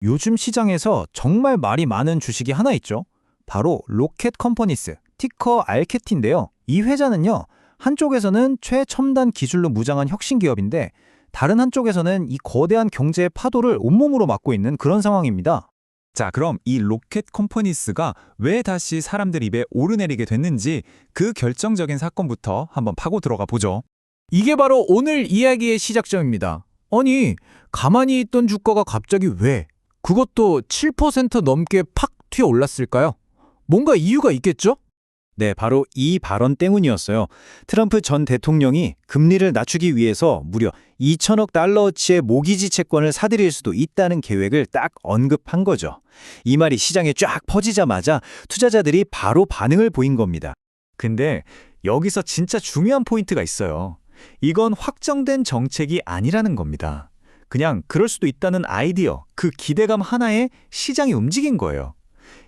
요즘 시장에서 정말 말이 많은 주식이 하나 있죠. 바로 로켓 컴퍼니스, 티커 알캐티인데요. 이 회사는요, 한쪽에서는 최첨단 기술로 무장한 혁신 기업인데 다른 한쪽에서는 이 거대한 경제의 파도를 온몸으로 맡고 있는 그런 상황입니다. 자, 그럼 이 로켓 컴퍼니스가 왜 다시 사람들 입에 오르내리게 됐는지 그 결정적인 사건부터 한번 파고 들어가 보죠. 이게 바로 오늘 이야기의 시작점입니다. 아니, 가만히 있던 주가가 갑자기 왜? 그것도 7% 넘게 팍 튀어 올랐을까요? 뭔가 이유가 있겠죠? 네, 바로 이 발언 때문이었어요. 트럼프 전 대통령이 금리를 낮추기 위해서 무려 2천억 달러어치의 모기지 채권을 사들일 수도 있다는 계획을 딱 언급한 거죠. 이 말이 시장에 쫙 퍼지자마자 투자자들이 바로 반응을 보인 겁니다. 근데 여기서 진짜 중요한 포인트가 있어요. 이건 확정된 정책이 아니라는 겁니다. 그냥 그럴 수도 있다는 아이디어, 그 기대감 하나에 시장이 움직인 거예요.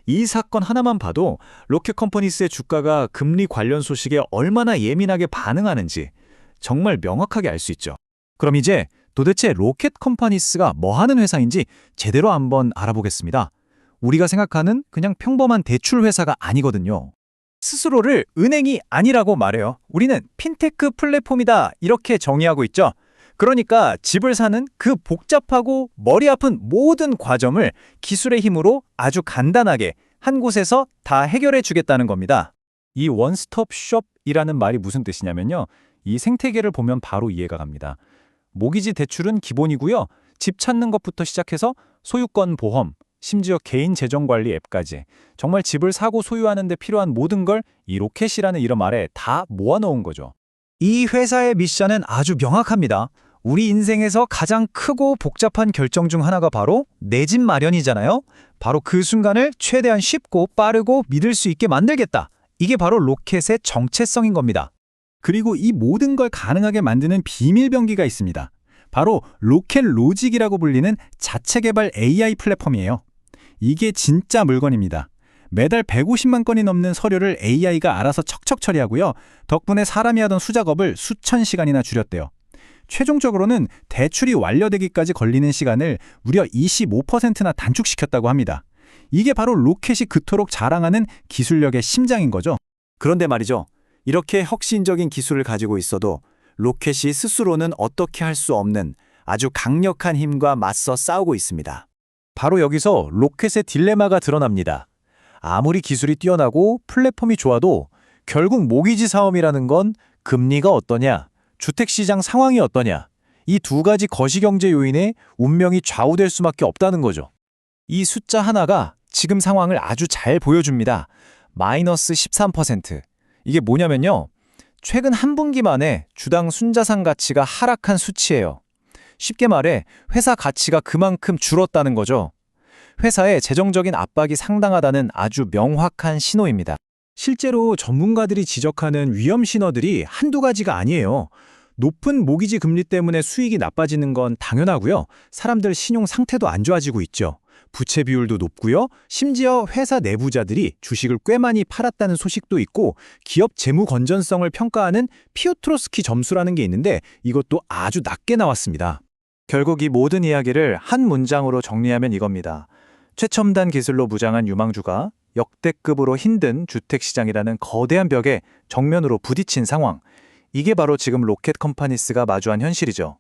이 사건 하나만 봐도 로켓 컴퍼니스의 주가가 금리 관련 소식에 얼마나 예민하게 반응하는지 정말 명확하게 알 수 있죠. 그럼 이제 도대체 로켓 컴퍼니스가 뭐 하는 회사인지 제대로 한번 알아보겠습니다. 우리가 생각하는 그냥 평범한 대출 회사가 아니거든요. 스스로를 은행이 아니라고 말해요. 우리는 핀테크 플랫폼이다 이렇게 정의하고 있죠. 그러니까 집을 사는 그 복잡하고 머리 아픈 모든 과정을 기술의 힘으로 아주 간단하게 한 곳에서 다 해결해 주겠다는 겁니다. 이 원스톱 숍이라는 말이 무슨 뜻이냐면요. 이 생태계를 보면 바로 이해가 갑니다. 모기지 대출은 기본이고요. 집 찾는 것부터 시작해서 소유권 보험, 심지어 개인 재정 관리 앱까지 정말 집을 사고 소유하는 데 필요한 모든 걸 이 로켓이라는 이름 아래 다 모아놓은 거죠. 이 회사의 미션은 아주 명확합니다. 우리 인생에서 가장 크고 복잡한 결정 중 하나가 바로 내 집 마련이잖아요. 바로 그 순간을 최대한 쉽고 빠르고 믿을 수 있게 만들겠다. 이게 바로 로켓의 정체성인 겁니다. 그리고 이 모든 걸 가능하게 만드는 비밀병기가 있습니다. 바로 로켓 로직이라고 불리는 자체 개발 AI 플랫폼이에요. 이게 진짜 물건입니다. 매달 150만 건이 넘는 서류를 AI가 알아서 척척 처리하고요. 덕분에 사람이 하던 수작업을 수천 시간이나 줄였대요. 최종적으로는 대출이 완료되기까지 걸리는 시간을 무려 25%나 단축시켰다고 합니다. 이게 바로 로켓이 그토록 자랑하는 기술력의 심장인 거죠. 그런데 말이죠. 이렇게 혁신적인 기술을 가지고 있어도 로켓이 스스로는 어떻게 할 수 없는 아주 강력한 힘과 맞서 싸우고 있습니다. 바로 여기서 로켓의 딜레마가 드러납니다. 아무리 기술이 뛰어나고 플랫폼이 좋아도 결국 모기지 사업이라는 건 금리가 어떠냐, 주택시장 상황이 어떠냐, 이 두 가지 거시경제 요인에 운명이 좌우될 수밖에 없다는 거죠. 이 숫자 하나가 지금 상황을 아주 잘 보여줍니다. 마이너스 13%. 이게 뭐냐면요. 최근 한 분기 만에 주당 순자산 가치가 하락한 수치예요. 쉽게 말해 회사 가치가 그만큼 줄었다는 거죠. 회사의 재정적인 압박이 상당하다는 아주 명확한 신호입니다. 실제로 전문가들이 지적하는 위험 신호들이 한두 가지가 아니에요. 높은 모기지 금리 때문에 수익이 나빠지는 건 당연하고요. 사람들 신용 상태도 안 좋아지고 있죠. 부채 비율도 높고요. 심지어 회사 내부자들이 주식을 꽤 많이 팔았다는 소식도 있고 기업 재무 건전성을 평가하는 피오트로스키 점수라는 게 있는데 이것도 아주 낮게 나왔습니다. 결국 이 모든 이야기를 한 문장으로 정리하면 이겁니다. 최첨단 기술로 무장한 유망주가 역대급으로 힘든 주택시장이라는 거대한 벽에 정면으로 부딪힌 상황. 이게 바로 지금 로켓 컴퍼니스가 마주한 현실이죠.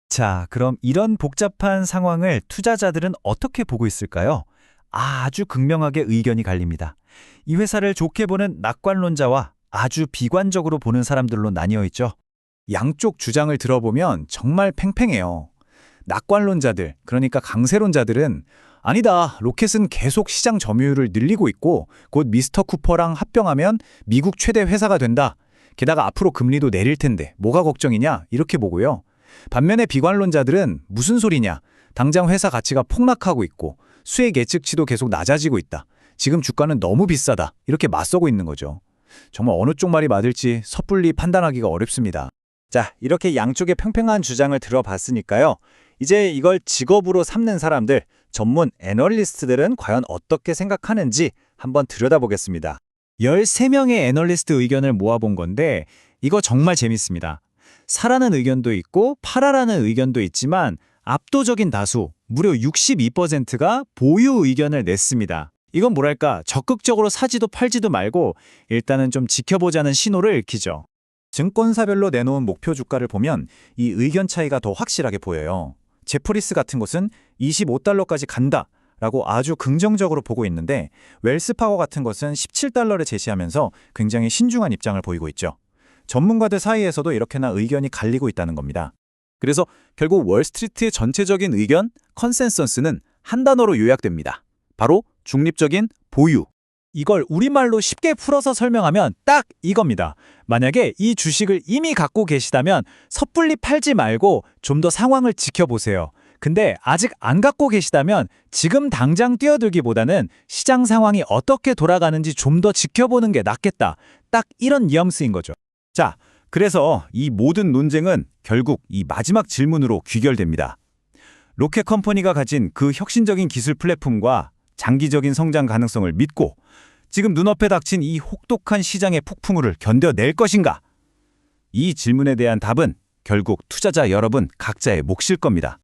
자, 그럼 이런 복잡한 상황을 투자자들은 어떻게 보고 있을까요? 아주 극명하게 의견이 갈립니다. 이 회사를 좋게 보는 낙관론자와 아주 비관적으로 보는 사람들로 나뉘어 있죠. 양쪽 주장을 들어보면 정말 팽팽해요. 낙관론자들, 그러니까 강세론자들은 아니다, 로켓은 계속 시장 점유율을 늘리고 있고 곧 미스터 쿠퍼랑 합병하면 미국 최대 회사가 된다. 게다가 앞으로 금리도 내릴 텐데 뭐가 걱정이냐? 이렇게 보고요. 반면에 비관론자들은 무슨 소리냐? 당장 회사 가치가 폭락하고 있고 수익 예측치도 계속 낮아지고 있다. 지금 주가는 너무 비싸다. 이렇게 맞서고 있는 거죠. 정말 어느 쪽 말이 맞을지 섣불리 판단하기가 어렵습니다. 자, 이렇게 양쪽의 팽팽한 주장을 들어봤으니까요. 이제 이걸 직업으로 삼는 사람들, 전문 애널리스트들은 과연 어떻게 생각하는지 한번 들여다보겠습니다. 13명의 애널리스트 의견을 모아본 건데 이거 정말 재밌습니다. 사라는 의견도 있고 팔아라는 의견도 있지만 압도적인 다수, 무려 62%가 보유 의견을 냈습니다. 이건 뭐랄까 적극적으로 사지도 팔지도 말고 일단은 좀 지켜보자는 신호를 읽히죠. 증권사별로 내놓은 목표 주가를 보면 이 의견 차이가 더 확실하게 보여요. 제프리스 같은 곳은 25달러까지 간다 라고 아주 긍정적으로 보고 있는데 웰스파거 같은 것은 17달러를 제시하면서 굉장히 신중한 입장을 보이고 있죠. 전문가들 사이에서도 이렇게나 의견이 갈리고 있다는 겁니다. 그래서 결국 월스트리트의 전체적인 의견, 컨센서스는 한 단어로 요약됩니다. 바로 중립적인 보유. 이걸 우리말로 쉽게 풀어서 설명하면 딱 이겁니다. 만약에 이 주식을 이미 갖고 계시다면 섣불리 팔지 말고 좀 더 상황을 지켜보세요. 근데 아직 안 갖고 계시다면 지금 당장 뛰어들기보다는 시장 상황이 어떻게 돌아가는지 좀 더 지켜보는 게 낫겠다. 딱 이런 뉘앙스인 거죠. 자, 그래서 이 모든 논쟁은 결국 이 마지막 질문으로 귀결됩니다. 로켓 컴퍼니가 가진 그 혁신적인 기술 플랫폼과 장기적인 성장 가능성을 믿고 지금 눈앞에 닥친 이 혹독한 시장의 폭풍우를 견뎌낼 것인가? 이 질문에 대한 답은 결국 투자자 여러분 각자의 몫일 겁니다.